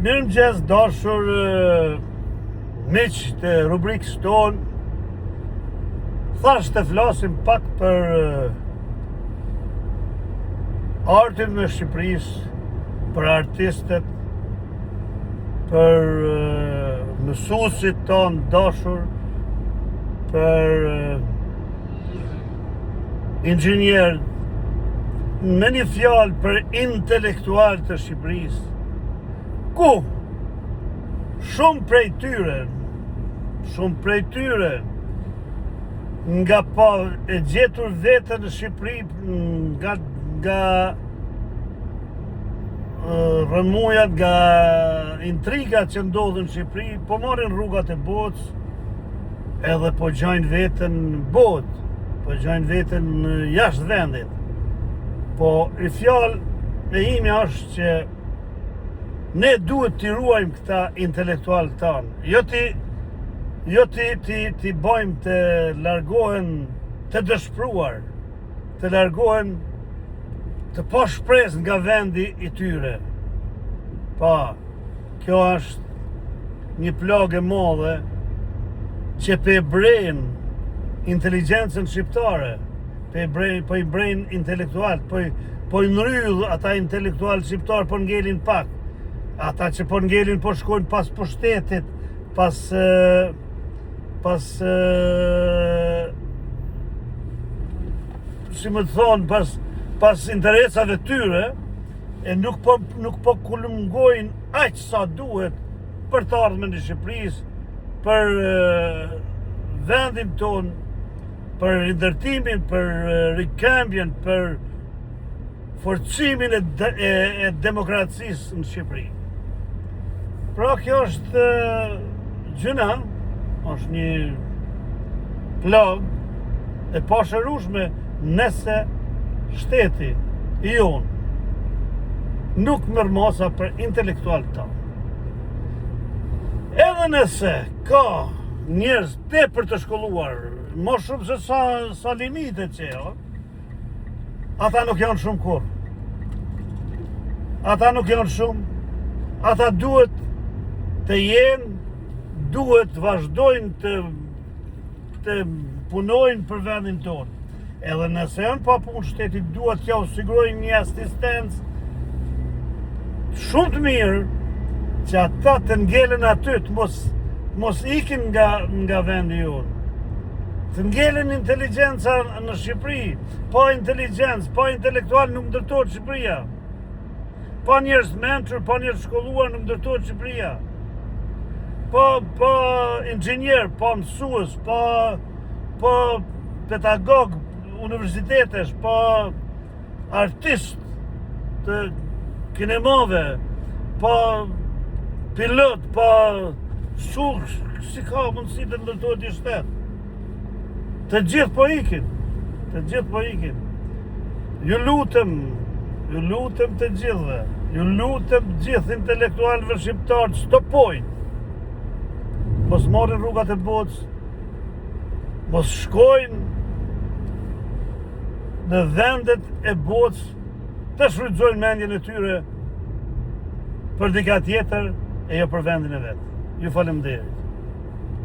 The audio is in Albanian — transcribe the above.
Mirëmëngjes, dashur miq të rubrikës tonë. Thash të flasim pak për artin në Shqipërisë, për artistët, për mësuesit tonë dashur, për inxhinier, me një fjalë për intelektual të Shqipërisë, ku shumë prej tyre nga pa e gjetur vetën në Shqipëri nga rëmujat, nga intrigat që ndodhin në Shqipëri, po marrin rrugat e botës, edhe po gjajnë vetën botë, po gjajnë vetën jashtë vendit. Po i fjalë e ime është që ne duhet t'i ruajmë këta intelektual tanë, jo ti bojmë të largohen të dëshpruar, të largohen të pa shpresë nga vendi i tyre. Pa, kjo është një plagë e madhe që pe brejnë inteligjencën shqiptare, po i brejnë intelektual, po i nryllë ata intelektual shqiptar, po ngelin pak. Ata që po ngelin po shkojnë pas pushtetit, pas si më të thonë, pas interesave tyre, e nuk po kulumgojnë aq sa duhet për të ardhmen e Shqipërisë, për vendin ton, për rindërtimin, për rikëmbjen, për forcimin e demokracisë në Shqipëri. Pra kjo është gjëna, është një plagë e pashërueshme nëse shteti i jonë nuk merr masa për intelektual tanë. Edhe nëse ka njerëz tepër të shkolluar, më shumë se sa limite që ata nuk janë shumë kur. Ata nuk janë shumë. Ata duhet të jenë, duhet të vazhdojnë të punojnë për vendin tonë. Edhe nëse janë pa punë, shteti duhet t'ja sigurojnë një asistencë shumë të mirë, që ata të ngelen aty, të mos ikin nga vendi jonë. Të ngelen inteligjenca në Shqipëri, pa inteligjencë, pa intelektual nuk ndërtohet Shqipëria. Pa njerëz mençur, pa njerëz shkolluar nuk ndërtohet Shqipëria. Pa inxhinier, pa mësues, pa pedagog universitetesh, pa artist të kinemave, pa pilot, pa shurë, si ka mundësi të ndërtohet një shtet. Të gjithë po ikin. Ju lutem të gjithëve, ju lutem gjithë intelektualëve shqiptarë, stopojnë. Mos marrin rrugat e botës, mos shkojnë në vendet e botës, të shfrytëzojnë mendjen e tyre për diçka tjetër e jo për vendin e vet. Ju faleminderit.